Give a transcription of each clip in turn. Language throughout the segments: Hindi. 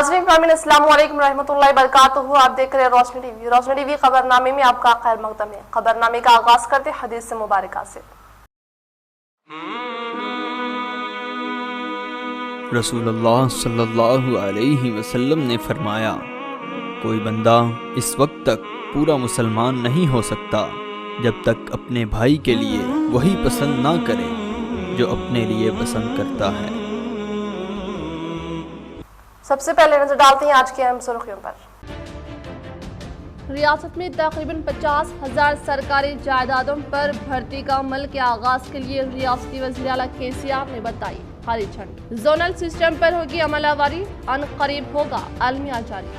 नाज़रीन अस्सलामु अलैकुम रहमतुल्लाहि बरकातुहू। आप देख रहे हैं रोशनी टीवी। रोशनी टीवी खबरनामे में आपका खैर मकदम है। खबरनामे का आगाज करते हदीस से मुबारका से। रसूलुल्लाह सल्लल्लाहु अलैहि वसल्लम ने फरमाया, कोई बंदा इस वक्त तक पूरा मुसलमान नहीं हो सकता जब तक अपने भाई के लिए वही पसंद ना करे जो अपने लिए पसंद करता है। सबसे पहले नजर डालते हैं आज की अहम सुर्खियों पर। रियासत में तकरीबन 50,000 सरकारी जायदादों पर भर्ती का अमल के आगाज के लिए रियासती वज़ीर आला KCR ने बताई हरी झंडी। जोनल सिस्टम पर होगी अमलावरी, अनकरीब होगा अलमिया जारी।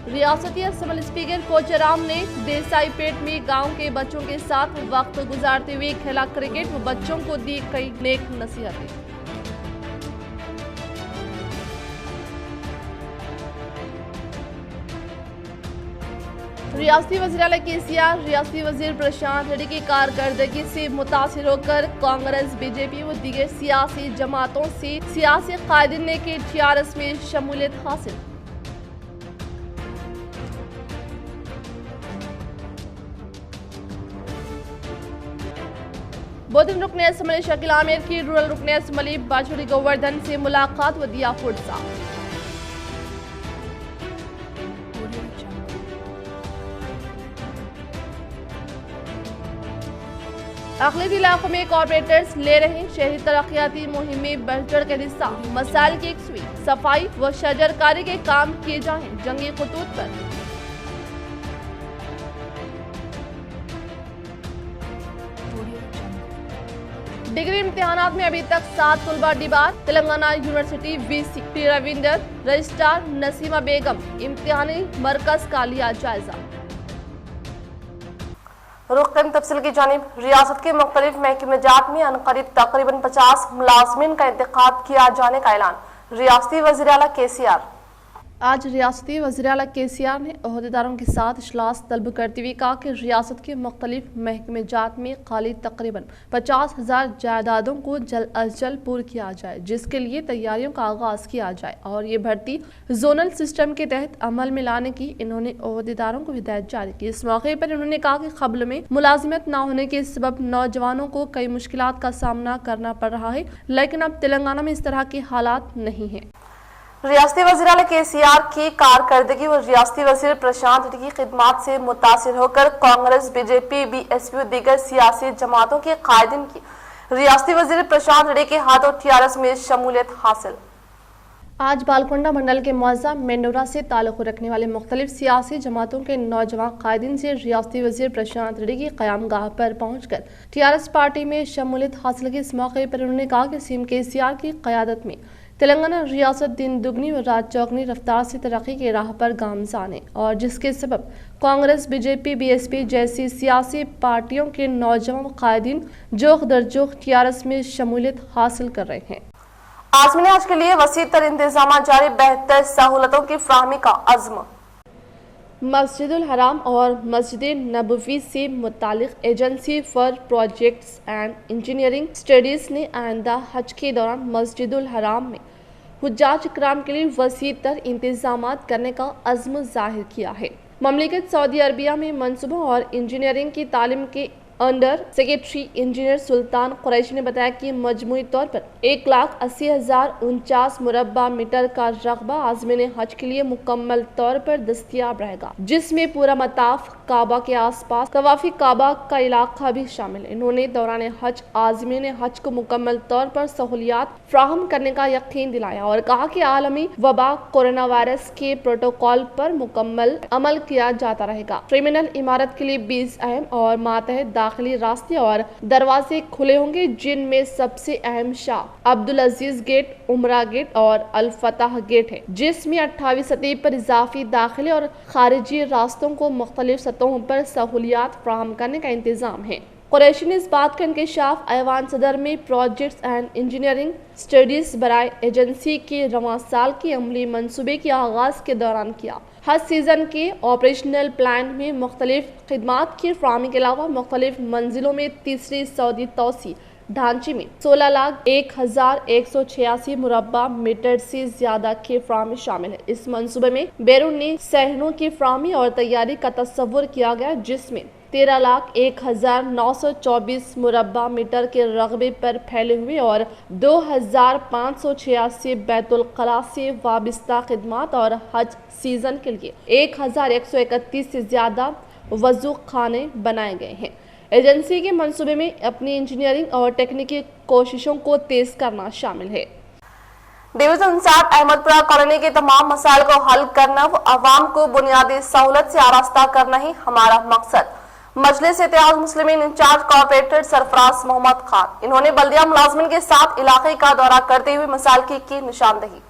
रियासती असम्बली स्पीकर कोचराम ने देसाईपेट में गांव के बच्चों के साथ वक्त गुजारते हुए खेला क्रिकेट व बच्चों को दी कई नेक नसीहतें। रियासती वज़ीर आला KCR रियासती वज़ीर प्रशांत रेड्डी की कारकर्दगी से मुतासिर होकर कांग्रेस, BJP व दीगर सियासी जमातों से सियासी कायदीन ने की TRS में शमूलियत हासिल। बोधन रुकने असम्बली शकील आमिर की रूरल रुकने असम्बली बाजूरी गोवर्धन से मुलाकात व दिया फुर्सा। अक़लियती इलाकों में कॉर्पोरेटर्स ले रहे शहरी तरक्याती मुहिम में बढ़ चढ़ कर हिस्सा। मसाइल की यकसुई, सफाई व शजरकारी के काम किए जाएं जंगी खतूत पर। डिग्री इम्तिहानात में अभी तक 7 तलबा debar. Telangana university VC T Ravinder, registrar Naseema Begum इम्तिहानी मरकज का लिया जायजा। रुख तफसील की जानिब। रियासत के मुख्तलिफ महकमेजात में अनकरीब तकरीबन 50 मुलाजमीन का इंतखाब किया जाने का ऐलान। रियासती वज़ीर आला KCR। आज रियासती वज़ीर आला KCR ने ओहदेदारों के साथ इजलास तलब करते हुए कहा कि रियासत के मुख्तलिफ महकमेजात में खाली तकरीबन 50,000 जायदादों को जल्द अज जल्द पूरा किया जाए, जिसके लिए तैयारियों का आगाज किया जाए और ये भर्ती जोनल सिस्टम के तहत अमल में लाने की इन्होंने ओहदेदारों को हिदायत जारी की। इस मौके पर उन्होंने कहा कि क़ब्ल में मुलाजिमत न होने के सबब नौजवानों को कई मुश्किलात का सामना करना पड़ रहा है, लेकिन अब तेलंगाना में इस तरह के हालात नहीं है। रियासती वज़ीर आला KCR की कारकर्दगी व रियासती वज़ीर प्रशांत रेड्डी की खिदमात से मुतासिर होकर कांग्रेस, BJP, BSP व दीगर सियासी जमातों के कायदीन की रियासती वज़ीर प्रशांत रेड्डी के हाथों TRS में शमूलियत हासिल। आज बालकोंडा मंडल के मौजा मेंडोरा से ताल्लुक़ रखने वाले मुख्तलिफ सियासी जमातों के नौजवान कायदीन से रियासती वज़ीर प्रशांत रेड्डी की क़यामगाह पर पहुंचकर TRS पार्टी में शमूलियत हासिल की। इस मौके पर उन्होंने कहा कि CM KCR की क़यादत में तेलंगाना रियासत दिन दुगनी व रात चौगनी रफ्तार से तरक्की के राह पर गामज़ान है और जिसके सबब कांग्रेस, BJP, BSP जैसी सियासी पार्टियों के नौजवान कायदीन जोख दर जोख TRS में शमूलियत हासिल कर रहे हैं। आज़मीन आज के लिए वसी तर इंतजाम जारी, बेहतर सहूलतों की फ्राहमी का अज़्म। मस्जिदुल हराम और मस्जिद नबवी से मुतालिक agency for projects and engineering studies ने आइंदा हज के दौरान मस्जिदुल हराम में हुज्जाज इकराम के लिए वसी तर इंतजाम करने का अज़्म जाहिर किया है। ममलिकत सऊदी अरबिया में मनसूबों और इंजीनियरिंग की तालीम के अंडर सेक्रेटरी इंजीनियर सुल्तान कुरैशी ने बताया कि मजमूई तौर पर 1,80,049 मुरब्बा मीटर का रकबा आज़मीन हज के लिए मुकम्मल तौर पर दस्तयाब रहेगा, जिसमें पूरा मताफ, काबा के आसपास तवाफ़ी काबा का इलाका भी शामिल है। इन्होंने दौरान हज आज़मीन हज को मुकम्मल तौर पर सहूलियात फ्राहम करने का यकीन दिलाया और कहा कि आलमी वबा कोरोना वायरस के प्रोटोकॉल पर मुकम्मल अमल किया जाता रहेगा। टर्मिनल इमारत के लिए 20 अहम और मातहत दाखिली रास्ते और दरवाजे खुले होंगे, जिनमें सबसे अहम शाह अब्दुल अजीज गेट, उमरा गेट और अल फतह गेट है, जिसमें 28 सतह पर इजाफी दाखिले और खारिजी रास्तों को मुख्तलिफ सतहों पर सहूलियात फ्राहम करने का इंतजाम है। कुरैशी ने इस बात का इंकशाफ ऐवान सदर में प्रोजेक्ट्स एंड इंजीनियरिंग स्टडीज बराए एजेंसी के रवां साल के अमली मंसूबे के आगाज के दौरान किया। हज सीजन के ऑपरेशनल प्लान में मुख्तलिफ खिदमात की फराहमी के अलावा मुख्तलिफ मंजिलों में तीसरी सऊदी तोसी ढांचे में 16,01,186 मुरब्बा मीटर से ज्यादा की फराहमी शामिल है। इस मंसूबे में बैरूनी सहनों की फराहमी और तैयारी का तस्वुर किया गया, जिसमें 13,01,924 मुरब्बा मीटर के रकबे पर फैले हुए और 2,586 बैतुल खला से वाबस्ता खिदमात और हज सीजन के लिए 1,131 से ज्यादा वजू खाने बनाए गए हैं। एजेंसी के मंसूबे में अपनी इंजीनियरिंग और टेक्निकी कोशिशों को तेज करना शामिल है। डिवीजन 60 अहमदपुरा कॉलोनी के तमाम मसाइल को हल करना व आवाम को बुनियादी सहूलत से आरास्ता करना ही हमारा मकसद। मजलिस इत्तेहाद मुस्लिमीन इंचार्ज कॉर्पोरेटर सरफराज मोहम्मद खान, इन्होंने बल्दिया मुलाजमिन के साथ इलाके का दौरा करते हुए मसाइल की निशानदही।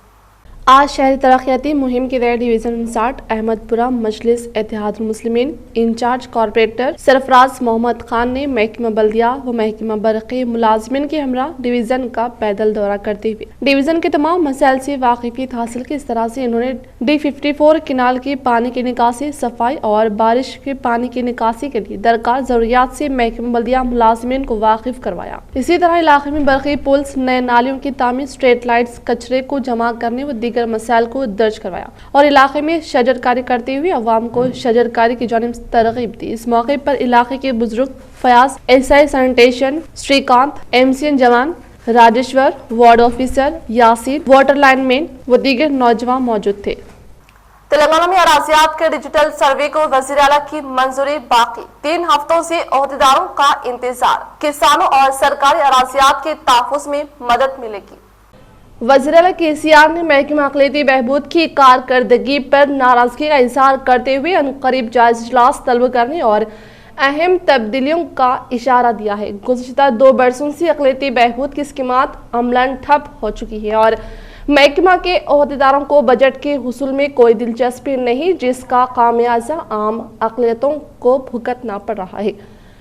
आज शहरी तरक्याती मुहिम के तहत डिवीजन 60 अहमदपुरा मजलिस इत्तेहाद मुस्लिमीन इंचार्ज कॉर्पोरेटर सरफराज मोहम्मद खान ने महकमा बल्दिया व महकमा बरक़ी मुलाजमिन के हमरा डिवीजन का पैदल दौरा करते हुए डिवीजन के तमाम मसाइल से वाकिफियत हासिल की। इस तरह से इन्होंने D54 किनाल के पानी की निकासी, सफाई और बारिश के पानी की निकासी के लिए दरकार जरूरियात से महकमा बल्दिया मुलाजमिन को वाकिफ करवाया। इसी तरह इलाके में बरक़ी पुल्स, नए नालियों की तामीर, स्ट्रीट लाइट्स, कचरे को जमा करने व दीगर मसाइल को दर्ज करवाया और इलाके में शजरकारी करते हुए अवाम को शजरकारी की जानिब तरगीब दी। इस मौके पर इलाके के बुजुर्ग Fayaz, SI sanitation, Srikanth, MCN जवान, Rajeshwar, ward officer, Yasir, water lineman व दीगर नौजवान मौजूद थे। तेलंगाना में अराजियात के डिजिटल सर्वे को वज़ीर आला की मंजूरी बाकी, 3 हफ्तों से ओहदेदारों का इंतजार। किसानों और सरकारी अराजियात के तहफ़्फ़ुज़ में मदद मिलेगी। वज़ीर आला KCR ने महकमा अक़लियती बहबूद की कारकर्दगी पर नाराजगी का इज़हार करते हुए अनक़रीब जायज़ इजलास तलब करने और अहम तब्दीलियों का इशारा दिया है। गुज़िश्ता 2 बरसों से अक़लियती बहबूद की स्कीमात अमलन ठप हो चुकी है और महकमा के ओहदेदारों को बजट के हुसूल में कोई दिलचस्पी नहीं, जिसका खामियाजा आम अक़लियतों को भुगतना पड़ रहा है।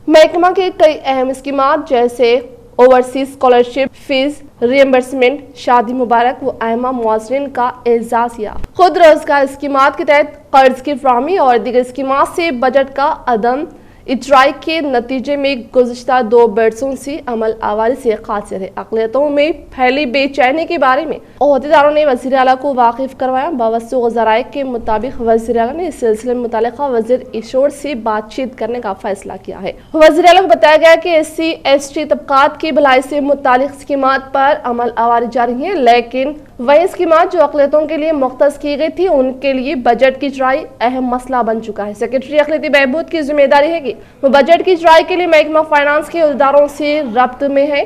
महकमा के कई अहम स्कीमात जैसे ओवरसीज स्कॉलरशिप, फीस रिएम्बर्समेंट, शादी मुबारक व आयमा मुआज़रिन का एजाज़ या खुद रोजगार स्कीमात के तहत कर्ज की फराहमी और दीगर स्कीमात से बजट का अदम इजराई के नतीजे में गुज़िश्ता 2 बरसों से अमल आवारी से खासिर है। अक़लियतों में फैली बेचैनी के बारे में ओहदेदारों ने वज़ीर आला को वाकिफ करवाया। बावसूख ज़राए के मुताबिक वज़ीर आला ने इस सिलसिले में मुतल्लिक़ा वज़ीर ईशोर से बातचीत करने का फैसला किया है। वज़ीर आला को बताया गया कि SC ST तबकात की भलाई से मुतालिक स्कीमात पर अमल आवारी जारी है, लेकिन वही स्कीमात जो अक़लियतों के लिए मुख्तस की गई थी उनके लिए बजट की इजराई अहम मसला बन चुका है। सेक्रेटरी अक़लियती बहबूद की जिम्मेदारी है कि वो बजट की इजराई के लिए महकमा फाइनेंस के अहदेदारों से रब्त में है।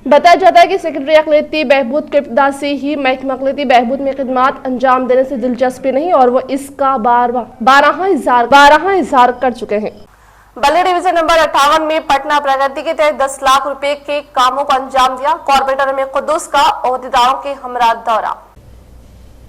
बताया जाता है कि सेक्रेटरी अक़लियती बहबूद के इब्तिदा से ही महकमा अक़लियती बहबूद में खिदमात अंजाम देने से दिलचस्पी नहीं और वो इसका बारहा इजहार कर चुके हैं। बल्दिया डिवीजन नंबर 58 में पटना प्रगति के तहत 10 लाख रुपए के कामों को अंजाम दिया। कॉर्पोरेटर एम कुद्दूस का ओहदेदारों के हमरा दौरा।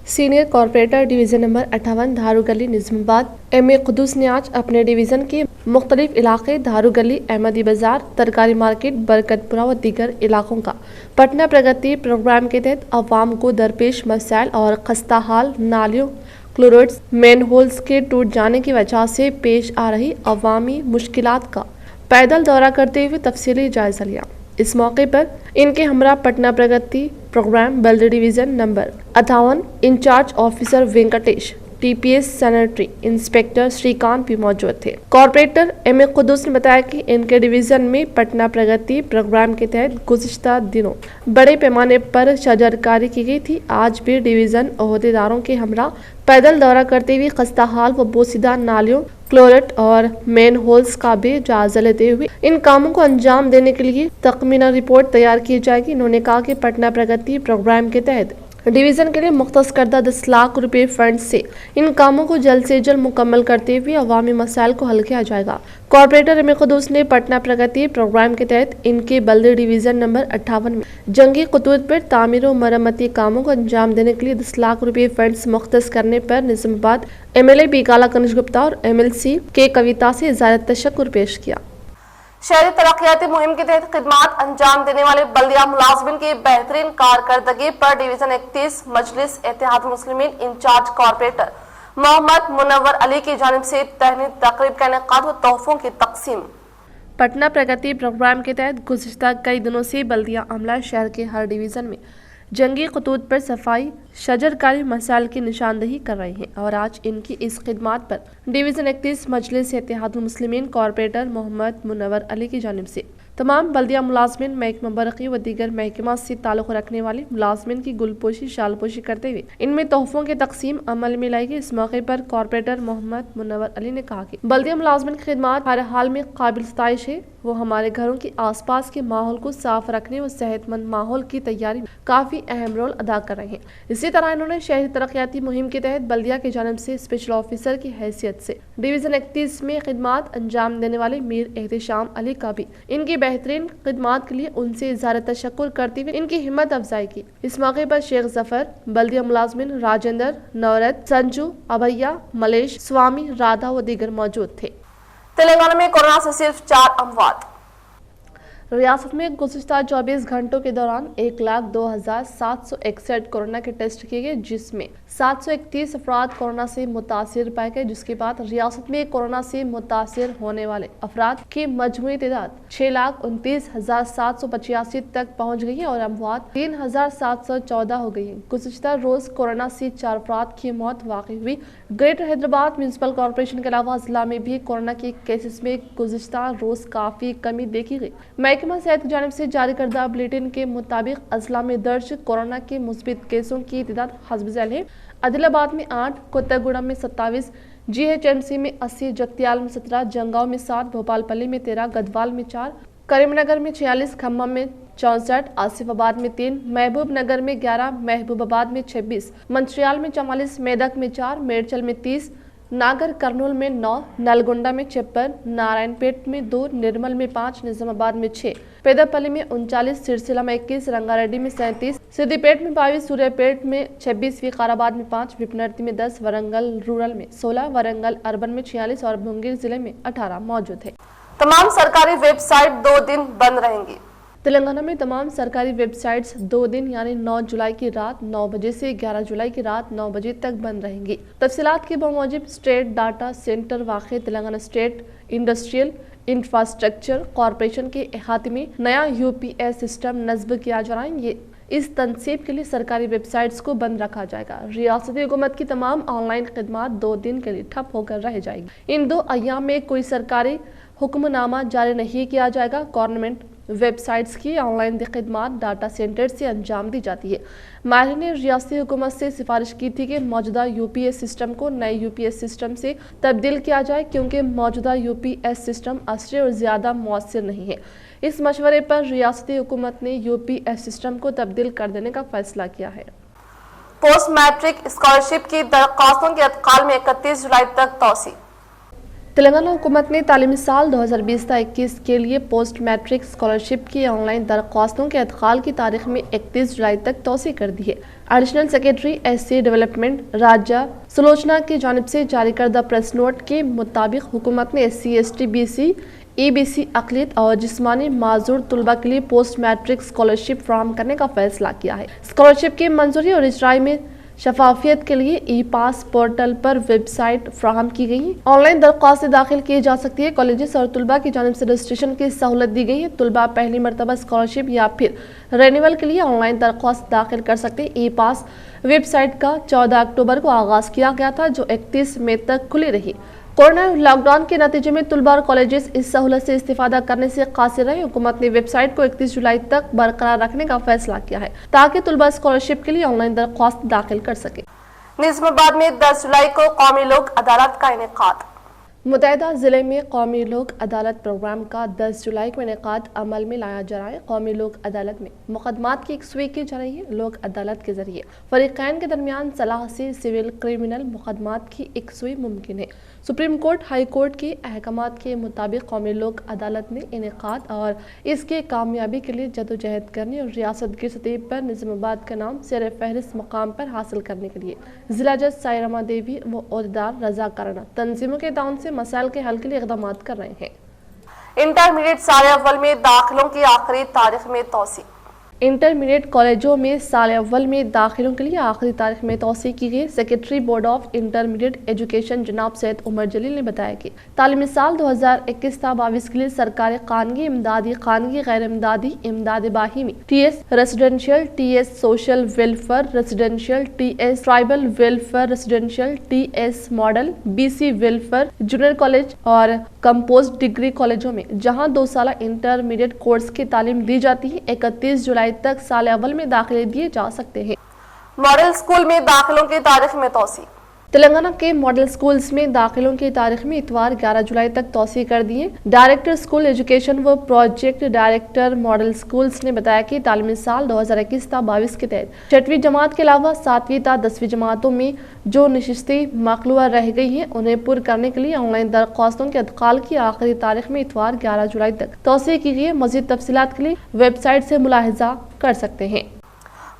Senior corporator division number 58 Dharu गली निज़ामाबाद एम कुद्दूस ने आज अपने डिवीजन के मुख्तलिफ इलाके धारू गली, अहमदी बाजार, तरकारी मार्केट, बरकतपुरा व दीगर इलाकों का पटना प्रगति प्रोग्राम के तहत अवाम को दरपेश मसाइल और खस्ता हाल नालियों, क्लोरेट्स, मेन होल्स के टूट जाने की वजह से पेश आ रही अवामी मुश्किलात का पैदल दौरा करते हुए तफसीली जायजा लिया। इस मौके पर इनके हमरा पटना प्रगति प्रोग्राम बल्दिया division number 58 incharge officer Venkatesh, TPS sanitary inspector Srikanth भी मौजूद थे। कॉर्पोरेटर एम कुद्दूस ने बताया कि इनके डिवीजन में पटना प्रगति प्रोग्राम के तहत गुज़िश्ता दिनों बड़े पैमाने पर शजरकारी की गई थी। आज भी डिवीजन ओहदेदारों के हमरा पैदल दौरा करते हुए खस्ता हाल व बोसीदा नालियों, क्लोरेट और मेन होल्स का भी जायजा लेते हुए इन कामों को अंजाम देने के लिए तखमीना रिपोर्ट तैयार की जाएगी। इन्होंने कहा कि पटना प्रगति प्रोग्राम के तहत डिवीजन के लिए मुख्तस करदा 10 लाख रुपए फंड से इन कामों को जल्द से जल्द मुकम्मल करते हुए अवामी मसाइल को हल किया जाएगा। कॉर्पोरेटर एम कुद्दूस ने पटना प्रगति प्रोग्राम के तहत इनके बल्दिया डिवीजन नंबर 58 में जंगी खतूत पर तामीर और मरम्मती कामों को अंजाम देने के लिए 10 लाख रुपए फंड्स मुख्तस करने पर निज़ामाबाद MLA बी काला कनिश गुप्ता और MLC के कविता से इज़हार तशक्कुर पेश किया। शहरी तरक्याती मुहिम के तहत खिदमात अंजाम देने वाले बल्दिया मुलाजमिन की बेहतरीन कारकर्दगी पर डिवीजन 31 मजलिस इत्तेहाद मुस्लिमीन इंचार्ज कॉर्पोरेटर मोहम्मद मुनव्वर अली की जानिब से तहनीत तकरीब का इनेकाद व तोहफों की तकसीम। पटना प्रगति प्रोग्राम के तहत गुज़िश्ता कई दिनों से बल्दिया अमला शहर के हर डिवीज़न में जंगी खतूत पर सफाई शजरकारी मसाइल की निशानदही कर रहे हैं और आज इनकी इस खिदमात पर डिवीज़न 31 मजलिस इत्तेहाद मुस्लिमीन कॉर्पोरेटर मोहम्मद मुनव्वर अली की जानिब से तमाम बल्दिया मुलाजमिन महकमा बरक़ी व दीगर महकमा से ताल्लुक़ रखने वाले मुलाजमिन की गुलपोशी शालपोशी करते हुए इनमें तोहफों की तकसीम अमल में लाई गई। इस मौके पर कॉर्पोरेटर मोहम्मद मुनव्वर अली ने कहा कि बल्दिया मुलाजमिन की खिदमात हर हाल में काबिल सताइश है। वो हमारे घरों के आसपास के माहौल को साफ रखने व सेहतमंद माहौल की तैयारी में काफ़ी अहम रोल अदा कर रहे हैं। इसी तरह इन्होंने शहरी तरक्याती मुहिम के तहत बल्दिया की जानिब से स्पेशल ऑफिसर की हैसियत से डिवीज़न 31 में खिदमात अंजाम देने वाले मीर एहतशाम अली का भी इनकी बेहतरीन खिदमात के लिए उनसे इज़हार तशक्कुर करते हुए इनकी हिम्मत अफजाई की। इस मौके पर शेख जफर, बल्दिया मुलाजमिन राजेंद्र, नौरत, संजू, अभैया, मलेश, स्वामी, राधा व दीगर मौजूद थे। तेलंगाना में कोरोना से सिर्फ 4 अमवात। रियासत में गुज़िश्ता 24 घंटों के दौरान 1,02,761 कोरोना के टेस्ट किए गए, जिसमें 731 अफराद कोरोना से मुतासिर पाए गए, जिसके बाद रियासत में कोरोना से मुतासिर होने वाले अफराद की मजमूई तादाद 6,29,785 तक पहुँच गई है और अमवात 3,714 हो गई है। गुज़िश्ता रोज कोरोना से 4 अफराद की मौत वाक़ई हुई। ग्रेटर हैदराबाद म्यूनसिपल कॉर्पोरेशन के अलावा जिला में भी कोरोना के केसेस में गुज़िश्ता रोज काफ़ी कमी देखी गई। महकमा सेहत की जानिब से जारी करदा बुलेटिन के मुताबिक अजला में दर्ज कोरोना के मुस्बित केसों की तादाद हस्ब झैल है। आदिलाबाद में 8, कोत्तागुड़ा में 27, GHMC में 80, जगतियाल में 17, जंगांव में 7, भोपालपल्ली में 13, गढ़वाल में 4, करीमनगर में 46, खम्मम में 64, आसिफाबाद में 3, महबूब नगर में 11, महबूबाबाद में 26, मंचियाल में 44, मेदक में 4, मेरचल में 30, नागर कर्नूल में 9, नलगोंडा में 56, नारायणपेट में 2, निर्मल में 5, निजामाबाद में 6, पेदापल्ली में 39, सिरसिला में 21, रंगारेड्डी में 37, सिद्दीपेट में 22, सूर्यापेट में 26, विकाराबाद में 5, विपनर्ती में 10, वरंगल रूरल में 16, वरंगल अर्बन में 46 और मुंगेर जिले में 18 मौजूद है। तमाम सरकारी वेबसाइट 2 दिन बंद रहेंगी। तेलंगाना में तमाम सरकारी वेबसाइट्स 2 दिन यानी 9 जुलाई की रात 9 बजे से 11 जुलाई की रात 9 बजे तक बंद रहेंगी। तफसीलात के बमौजिब स्टेट डाटा सेंटर वाक़ Telangana state industrial infrastructure corporation के अहाते में नया UPS सिस्टम नस्ब किया जा रहा है। इस तनसीब के लिए सरकारी वेबसाइट्स को बंद रखा जाएगा। रियासती हुकूमत की तमाम ऑनलाइन खिदमात 2 दिन के लिए ठप होकर रह जाएगी। इन 2 अय्याम में कोई सरकारी हुक्मनामा जारी नहीं किया जाएगा। गवर्नमेंट वेबसाइट्स की ऑनलाइन खिदमात डाटा सेंटर से अंजाम दी जाती है। माहिर ने रियासती हुकूमत से सिफारिश की थी कि मौजूदा UPS सिस्टम को नए UPS सिस्टम से तब्दील किया जाए, क्योंकि मौजूदा UPS सिस्टम असर और ज़्यादा मौसर नहीं है। इस मशवरे पर रियासती हुकूमत ने UPS सिस्टम को तब्दील कर देने का फैसला किया है। पोस्ट मैट्रिक स्कॉलरशिप की दरख्वास्तों के अतकाल में 31 जुलाई तक तौसी। तेलंगाना हुकूमत ने तालीमी साल 2020-21 के लिए पोस्ट मैट्रिक स्कॉलरशिप की ऑनलाइन दरख्वास्तों के अदखाल की तारीख में 31 जुलाई तक तौसी कर दी है। एडिशनल सेक्रेटरी SC डेवलपमेंट राजा सुलोचना की जानिब से जारी करदा प्रेस नोट के मुताबिक हुकूमत ने SC ST BC EBC अक़लियत और जिस्मानी माजूर तलबा के लिए पोस्ट मैट्रिक स्कॉलरशिप फराहम करने का फैसला किया है। स्कॉलरशिप की मंजूरी और इजराई में शफाफियत के लिए ई-पास पोर्टल पर वेबसाइट फ्राहम की गई है। ऑनलाइन दरख्वास्त दाखिल की जा सकती है। कॉलेजेस और तुलबा की जानिब से रजिस्ट्रेशन की सहूलत दी गई है। तुलबा पहली मरतबा स्कॉलरशिप या फिर रेन्यूअल के लिए ऑनलाइन दरख्वास्त दाखिल कर सकते हैं। ई-पास वेबसाइट का 14 अक्टूबर को आगाज किया गया था, जो 31 मई तक खुली रही। कोरोना लॉकडाउन के नतीजे में तुलबा और कॉलेजेस इस सहूलत से इस्तेफादा करने से कासिर रहे। हुकूमत ने वेबसाइट को 31 जुलाई तक बरकरार रखने का फैसला किया है, ताकि तुलबा स्कॉलरशिप के लिए ऑनलाइन दरख्वास्त दाखिल कर सके। निजामाबाद में 10 जुलाई को कौमी लोक अदालत का इनेकाद। मुतहदा जिले में कौमी लोक अदालत प्रोग्राम का 10 जुलाई को इनेकाद अमल में लाया जा रहा है। कौमी लोक अदालत में मुकदमात की एकसुई की जा रही है। लोक अदालत के जरिए फरीकैन के दरमियान सलाह से सिविल क्रिमिनल मुकदमात की एकसुई मुमकिन है। सुप्रीम कोर्ट हाई कोर्ट के अहकामात के मुताबिक कौमी लोक अदालत ने इनेकाद और इसके कामयाबी के लिए जदोजहद करने और रियासत की सतह पर निजामाबाद का नाम सर फहरिस्त मकाम पर हासिल करने के लिए जिला जज सायरमा देवी व ओहदेदार रजाकाराना तंजीमों के ताउन से मसाइल के हल के लिए इक़दाम कर रहे हैं। इंटरमीडिएट साल अव्वल में दाखिलों की आखिरी तारीख में तौसी। इंटरमीडिएट कॉलेजों में साल अव्वल में दाखिलों के लिए आखिरी तारीख में तौसी की गई। Secretary board of intermediate education जनाब सैयद उमर जलील ने बताया कि तालीमी साल 2021-22 के लिए सरकारी खानगी, इमदादी खानगी, गैर इमदादी, इमदाद बाहिमी, TS residential, TS social welfare residential, TS tribal welfare residential, TS model, BC welfare junior college और कंपोज डिग्री कॉलेजों में जहां 2 साल इंटरमीडिएट कोर्स की तालीम दी जाती है 31 जुलाई तक साल अव्वल में दाखिले दिए जा सकते हैं। मॉडल स्कूल में दाखिलों की तारीख में तौसी। तेलंगाना के मॉडल स्कूल्स में दाखिलों की तारीख में इतवार 11 जुलाई तक तौसी कर दी है। डायरेक्टर स्कूल एजुकेशन व प्रोजेक्ट डायरेक्टर मॉडल स्कूल्स ने बताया कि तालीमी साल 2021-22 के तहत 6वीं जमात के अलावा 7वीं ता 10वीं जमातों में जो नशिस्तें मखलूआ रह गई हैं उन्हें पुर करने के लिए ऑनलाइन दरख्वास्तों के अदखाल की आखिरी तारीख में इतवार 11 जुलाई तक तौसी की गई है। मज़ीद तफसीलात के लिए वेबसाइट से मुलाहिजा कर सकते हैं।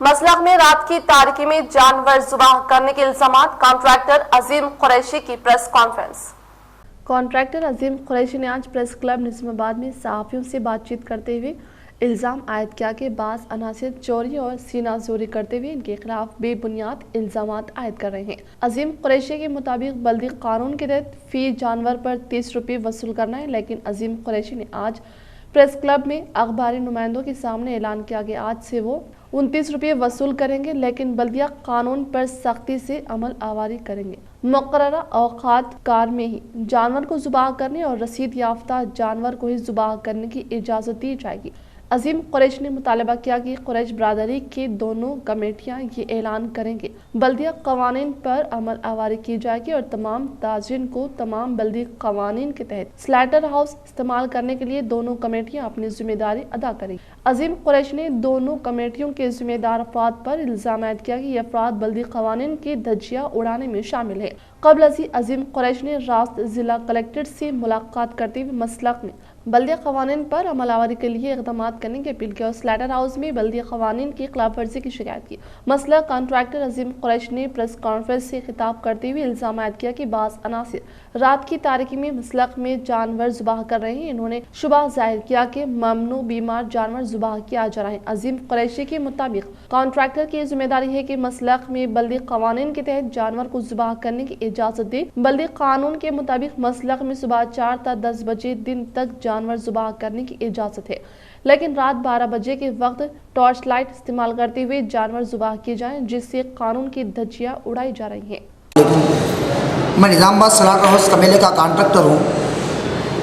मसलख में रात की तारीकी में जानवर जुबाह करने के इल्जामात, कॉन्ट्रैक्टर अजीम कुरैशी की प्रेस कॉन्फ्रेंस। कॉन्ट्रैक्टर अजीम कुरैशी ने आज प्रेस क्लब निजामाबाद में सहाफियों से बातचीत करते हुए इल्ज़ाम आयद किया कि बाज़ अनासिर चोरी और सीना जोरी करते हुए इनके खिलाफ बेबुनियाद इल्ज़ामात आयद कर रहे हैं। अजीम कुरैशी के मुताबिक बल्दी कानून के तहत फी जानवर पर 30 रुपये वसूल करना है, लेकिन अजीम कुरैशी ने आज प्रेस क्लब में अखबारी नुमाइंदों के सामने ऐलान किया कि आज से वो 29 रुपये वसूल करेंगे, लेकिन बल्दिया कानून पर सख्ती से अमल आवारी करेंगे। मुकर्ररा औकात कार में ही जानवर को जुबाह करने और रसीद याफ्ता जानवर को ही जुबाह करने की इजाज़त दी जाएगी। अजीम कुरैश ने मुतालबा किया कि कुरैश बरादरी की दोनों कमेटियां ये ऐलान करेंगे बल्दिया कवानीन पर अमल आवारी की जाएगी और तमाम ताजिन को तमाम बल्दी कवानीन के तहत स्लैटर हाउस इस्तेमाल करने के लिए दोनों कमेटियां अपनी जिम्मेदारी अदा करेंगी। अजीम कुरैश ने दोनों कमेटियों के जिम्मेदार अफराद पर इल्जाम आयद किया कि ये अफराद बल्दी कवानीन की धज्जियां उड़ाने में शामिल है। कबल अजीम कुरैश ने रास्त जिला कलेक्टर से मुलाकात करते हुए मसलक में बल्दिया कवानीन पर अमलावरी के लिए इक़दाम करने की अपील की और स्लैटर हाउस में बल्दिया कवानीन की खिलाफ वर्जी की शिकायत की। मसला कॉन्ट्रैक्टर अजीम कुरैश ने प्रेस कॉन्फ्रेंस से खिताब करते हुए इल्जाम आयद किया कि बाज़ अनासिर रात की तारीकी में मसलक में जानवर जुबाह कर रहे हैं। इन्होंने शुबा जाहिर किया कि ममनू बीमार जानवर जुबाह किया जा रहा है। अजीम कुरैशी के मुताबिक कॉन्ट्रैक्टर की जिम्मेदारी है कि मसलक में बल्दी कवानीन के तहत जानवर को जुबाह करने की इजाजत दे। बल्दी कानून के मुताबिक मसलक में सुबह 4 ता 10 बजे दिन तक जानवर जुबाह करने की इजाजत है, लेकिन रात 12 बजे के वक्त टॉर्च लाइट इस्तेमाल करते हुए जानवर जुबाह किए जाएं, जिससे कानून की धज्जियां उड़ाई जा रही हैं। मैं निजामाबाद स्लैटर हाउस कमेले का कॉन्ट्रैक्टर हूँ।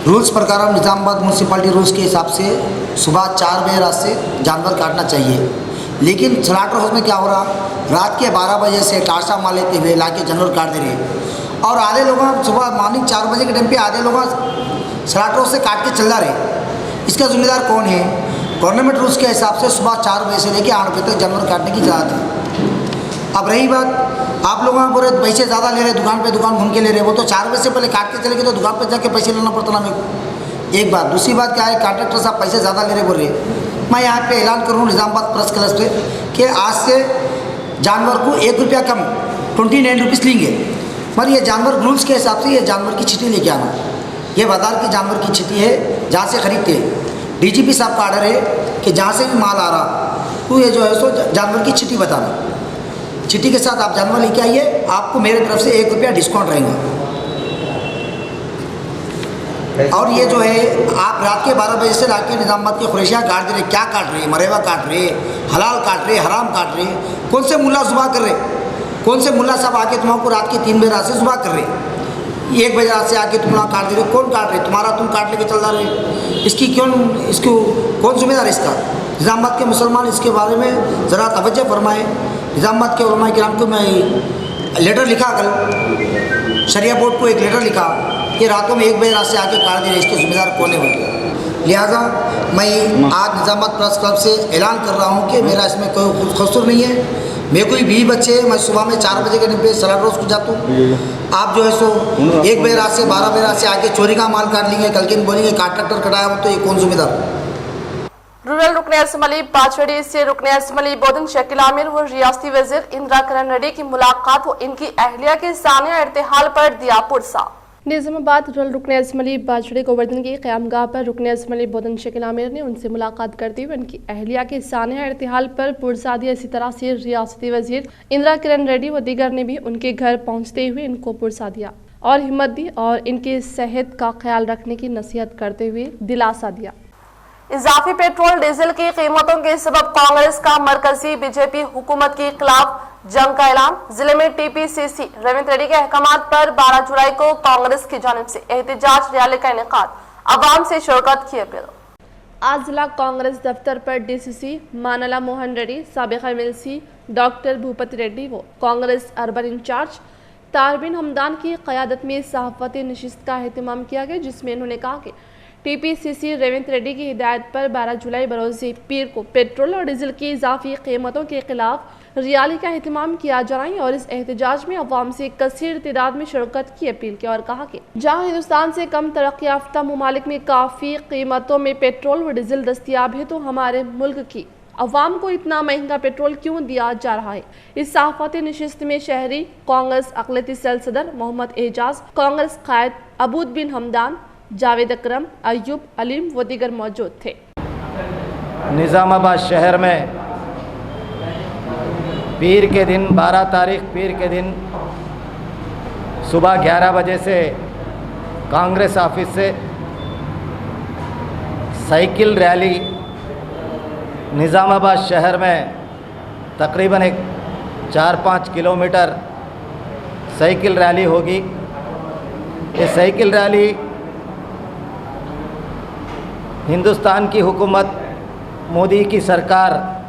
रूल्स प्रकार निजामाबाद म्यूनसिपालिटी रूल्स के हिसाब से सुबह 4 बजे रात से जानवर काटना चाहिए, लेकिन स्लैटर हाउस में क्या हो रहा, रात के 12 बजे से टाशा मार लेते हुए ला के जानवर काट दे रहे और आधे लोग सुबह मॉर्निंग 4 बजे के टाइम पे आधे लोग स्लैटर हाउस से काट के चल जा रहे। इसका जिम्मेदार कौन है? गवर्नमेंट रूल्स के हिसाब से सुबह 4 बजे से लेकर 8 बजे तक जानवर काटने की इजाज़त है। अब रही बात आप लोगों को पैसे ज़्यादा ले रहे, दुकान पे दुकान घूम के ले रहे, वो तो 4 बजे से पहले काट के चले गए तो दुकान पे जाके पैसे लेना पड़ता ना मेरे को। एक बात, दूसरी बात क्या है, कॉन्ट्रैक्टर साहब पैसे ज़्यादा ले रहे बोल रहे। मैं यहाँ पे ऐलान करूँ निजामाबाद प्रेस क्लब पे कि आज से जानवर को 1 रुपया कम 29 रुपीज़ लेंगे, पर ये जानवर रूल्स के हिसाब से ये जानवर की चिट्ठी लेके आना। ये बाजार की जानवर की चिट्ठी है जहाँ से खरीदते हैं। डीजीपी साहब का ऑर्डर है कि जहाँ से भी माल आ रहा तो ये जो है सो जानवर की चिट्ठी बताना। चिट्ठी के साथ आप जानवर लेके आइए, आपको मेरे तरफ से 1 रुपया डिस्काउंट रहेंगे। और ये जो है आप रात के 12 बजे से लाके निजामाबाद के खुरेशियाँ काट दे रहे, क्या काट रहे, मरेवा काट रहे, हलाल काट रहे, हराम काट रहे। कौन से मुल्ला सुबह कर रहे? कौन से मुल्ला साहब आके तुम्हारा को रात के 3 बजे रात से सुबह कर रहे, 1 बजे रात से आके तुम्हारा काट दे रहे? कौन काट रहे? तुम्हारा तुम काट लेके चल जा रहे। इसकी इसको कौन जिम्मेदार है इसका? निजामाबाद के मुसलमान इसके बारे में ज़रा तवज्जो फरमाएँ। निजामाबाद के उलमा किराम को मैं लेटर लिखा, कल शरिया बोर्ड को एक लेटर लिखा कि रातों में 1 बजे रात से आके काट दे रहे, इसके जिम्मेदार कौन है? लिहाजा मैं आज निजामाबाद प्रेस क्लब से ऐलान कर रहा हूँ कि मेरा इसमें कोई कसूर नहीं है। मेरे कोई 20 बच्चे हैं, मैं सुबह में 4 बजे के टाइम पे स्लैटर हाउस को जाता हूँ। आप जो है सो 1 बजे रात से 12 बजे रात से आके चोरी का माल काट लेंगे, कल के दिन बोलेंगे कॉन्ट्रैक्टर कटाया हो, तो ये कौन जिम्मेदार? रूरल रुकने असम्बली पाचड़ी से रुकने असम्बली बोधन शकील आमिर व रियासती वजीर इंदिरा किरण रेड्डी की मुलाकात व इनकी अहलिया के सानिया इर्तिहाल पर दिया पुरसा। निजामाबाद रूरल रुकन असम्बली बाजरे गोवर्धन की क़यामगाह पर रुकन असम्बली बोधन शकील आमिर ने उनसे मुलाकात करते हुए उनकी अहलिया के सानिया इर्तिहाल पर पुरसादिया, इसी तरह से रियासती वजीर इंदिरा किरण रेड्डी व दीगर ने भी उनके घर पहुँचते हुए इनको पुरसादिया और हिम्मत दी और इनकी सेहत का ख्याल रखने की नसीहत करते हुए दिलासा दिया। इजाफी पेट्रोल डीजल की कीमतों के सबब कांग्रेस का मरकजी बीजेपी हुकूमत के खिलाफ जंग का ऐलान। जिले में टीपीसीसी रेवंत रेड्डी के अहकामात पर 12 जुलाई को कांग्रेस की जानिब से एहतजाज रैली का इनेकाद, अवाम से शिरकत की अपील। आज जिला कांग्रेस दफ्तर पर डीसीसी मानला मोहन रेड्डी, साबिक एमएलसी डॉक्टर भूपति रेड्डी व कांग्रेस अर्बन इंचार्ज तारबिन हमदान की क़यादत में सहाफ़ती नशिस्त का एहतमाम किया गया, जिसमें उन्होंने कहा कि टीपीसीसी रेवंत रेड्डी की हिदायत पर 12 जुलाई बरोज़ पीर को पेट्रोल और डीजल की इजाफी कीमतों के खिलाफ रैली का एहतमाम किया जाए और इस एहतजाज में अवाम से कसीर तादाद में शिरकत की अपील की और कहा कि जहां हिंदुस्तान से कम तरक्की याफ्ता ममालिक में काफ़ी कीमतों में पेट्रोल व डीजल दस्तियाब है, तो हमारे मुल्क की अवाम को इतना महंगा पेट्रोल क्यों दिया जा रहा है। इस सहाफ़ती नशिस्त में शहरी कांग्रेस अक़लियती सेल सदर मोहम्मद एजाज, कांग्रेस कायद अबूद बिन हमदान, जावेद अकरम, अयूब अलीम व दीगर मौजूद थे। निज़ामाबाद शहर में पीर के दिन 12 तारीख पीर के दिन सुबह 11 बजे से कांग्रेस ऑफिस से साइकिल रैली निज़ामाबाद शहर में तकरीबन एक 4-5 किलोमीटर साइकिल रैली होगी। ये साइकिल रैली हिंदुस्तान की हुकूमत मोदी की सरकार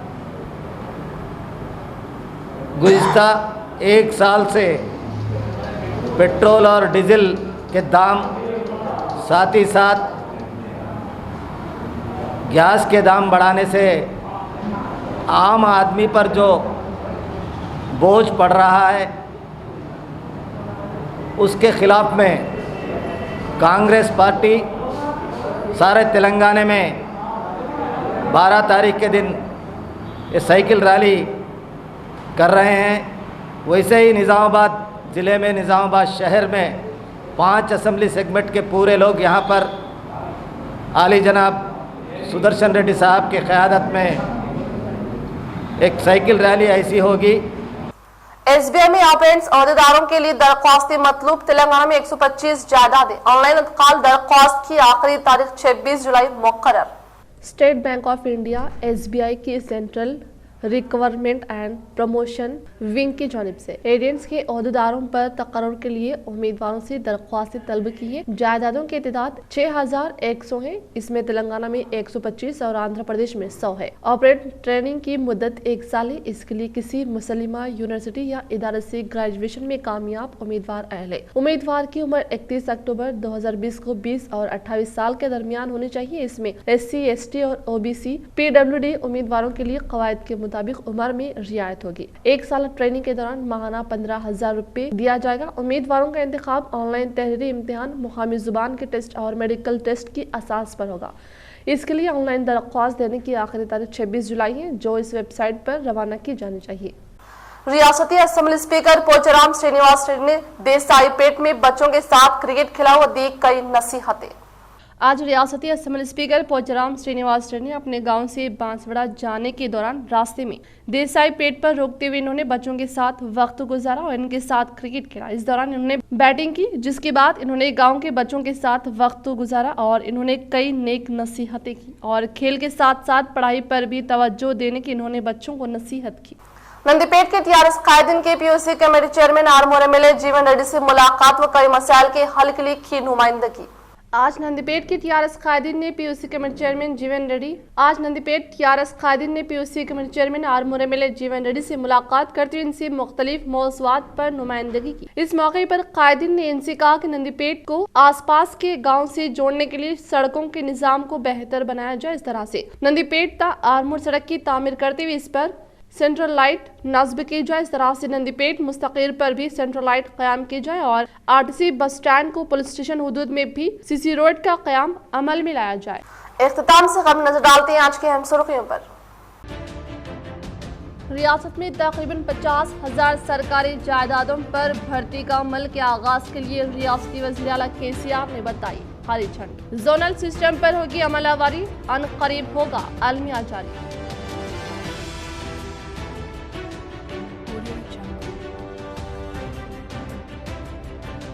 गुज़िश्ता 1 साल से पेट्रोल और डीजल के दाम, साथ ही साथ गैस के दाम बढ़ाने से आम आदमी पर जो बोझ पड़ रहा है, उसके ख़िलाफ़ में कांग्रेस पार्टी सारे तेलंगाना में 12 तारीख के दिन ये साइकिल रैली कर रहे हैं। वैसे ही निज़ामाबाद ज़िले में, निज़ामाबाद शहर में 5 असम्बली सेगमेंट के पूरे लोग यहाँ पर आली जनाब सुदर्शन रेड्डी साहब की क़यादत में एक साइकिल रैली ऐसी होगी। एसबीआई में ऑपरेंट्स अहदेदारों के लिए दरख्वास्तें मतलूब। तेलंगाना में 125 जायदादें। ऑनलाइन इंतकाल दरख्वास्त की आखिरी तारीख 26 जुलाई मुकर्रर। State Bank of India SBI की central requirement and promotion wing की जानिब से एजेंट्स के अहदेदारों पर तकर्रुर के लिए उम्मीदवारों से दरख्वास्तें तलब की है। जायदादों की तादाद 6100 है। इसमें तेलंगाना में 125 और आंध्र प्रदेश में 100 है। ऑपरेट ट्रेनिंग की मुद्दत 1 साल है। इसके लिए किसी मुसलिमा यूनिवर्सिटी या इदारे से ग्रेजुएशन में कामयाब उम्मीदवार अहल है। उम्मीदवार की उम्र 31 अक्टूबर 2020 को 20 और 28 साल के दरमियान होनी चाहिए। इसमें SC, ST और OBC PWD उम्मीदवारों के लिए कवायद के मुताबिक उम्र में रियायत होगी। 1 साल ट्रेनिंग के दौरान माहाना 15,000 रुपए दिया जाएगा। उम्मीदवारों का इंतखाब ऑनलाइन तहरीरी इम्तिहान, मुकामी जुबान के टेस्ट और मेडिकल टेस्ट की असास पर होगा। इसके लिए ऑनलाइन दरख्वास्त देने की आखिरी तारीख 26 जुलाई है, जो इस वेबसाइट पर रवाना की जानी चाहिए। रियासती असेंबली स्पीकर पोचाराम श्रीनिवास रेड्डी ने देसाईपेट में बच्चों के साथ क्रिकेट खेला व दी कई नसीहतें। आज रियासती असेंबली स्पीकर पोचाराम श्रीनिवास रेड्डी ने अपने गांव से बांसवाड़ा जाने के दौरान रास्ते में देसाईपेट पर रोकते हुए इन्होंने बच्चों के साथ वक्त गुजारा और इनके साथ क्रिकेट खेला। इस दौरान इन्होंने बैटिंग की, जिसके बाद इन्होंने गांव के बच्चों के साथ वक्त गुजारा और इन्होंने कई नेक नसीहतें की और खेल के साथ साथ पढ़ाई पर भी तवज्जो देने की इन्होंने बच्चों को नसीहत की। नंदीपेट के टीआरएस कायदीन के POC committee chairman Armoor MLA जीवन रेड्डी से मुलाकात व कई मसाइल के हल के लिए की नुमाइंदगी। आज नंदीपेट के टीआरएस कायदीन ने POC कमेटी चेयरमैन जीवन आरमोर MLA जीवन रेड्डी से मुलाकात करते हुए इनसे मुख्तलिफ मौज़ूआत पर नुमाइंदगी की। इस मौके पर कायदीन ने इनसे कहा कि नंदीपेट को आसपास के गांव से जोड़ने के लिए सड़कों के निजाम को बेहतर बनाया जाए। इस तरह से नंदीपेट ता आरमोर सड़क की तामीर करते हुए इस पर सेंट्रल लाइट नस्ब की जाए। इस तरह से नंदीपेट मुस्तकिल पर भी सेंट्रल लाइट क़याम की जाए और RTC बस स्टैंड को पुलिस स्टेशन हुदूद में भी CC रोड का क़याम अमल में लाया जाए। इख्तिताम से खबर नजर डालते हैं आज के अहम सुर्खियों पर। रियासत में तकरीबन 50,000 सरकारी जायदादों पर भर्ती का अमल के आगाज के लिए रियासती वज़ीर आला KCR ने बताई हरी झंडी। जोनल सिस्टम पर होगी अमलावरी, अनकरीब होगा अलमिया जारी।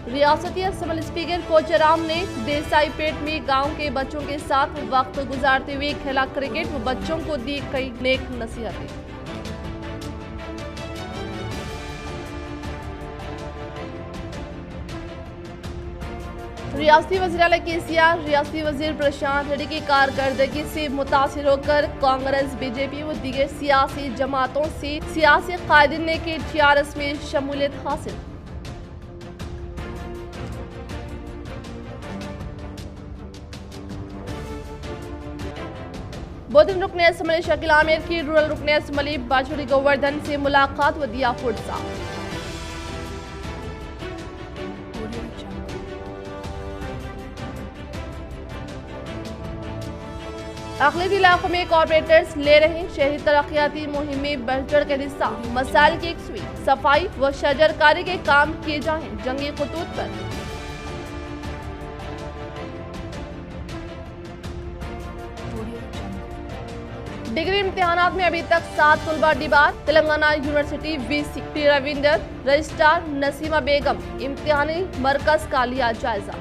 रियासती असम्बली स्पीकर कोचराम ने देसाईपेट में गांव के बच्चों के साथ वक्त गुजारते हुए खेला क्रिकेट व बच्चों को दी कई नेक नसीहतें। रियासती वज़ीर आला KCR रियासती वज़ीर प्रशांत रेड्डी की कारकर्दगी से मुतासिर होकर कांग्रेस, BJP व दीगर सियासी जमातों से सियासी कायदीन ने की TRS में शमूलियत हासिल। बोधन रुकने असम्बली शकील आमिर की रूरल रुकने असम्बली बाछड़ी गोवर्धन से मुलाकात व दिया फुर्सा। अगले इलाकों में कॉर्पोरेटर्स ले रहे शहरी तरक्याती मुहिम में बढ़ चढ़ कर हिस्सा। मसाइल की यकसुई, सफाई व शजरकारी के काम किए जाएं जंगी खतूत पर। डिग्री इम्तिहानात में अभी तक 7 तलबा debar. Telangana university VC P Ravinder, registrar Naseema Begum इम्तिहानी मरकज का लिया जायजा।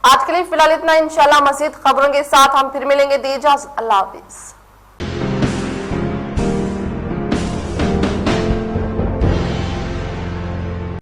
आज के लिए फिलहाल इतना। इंशाल्लाह मज़ीद खबरों के साथ हम फिर मिलेंगे। दी इजाज़त, अल्लाह हाफिज।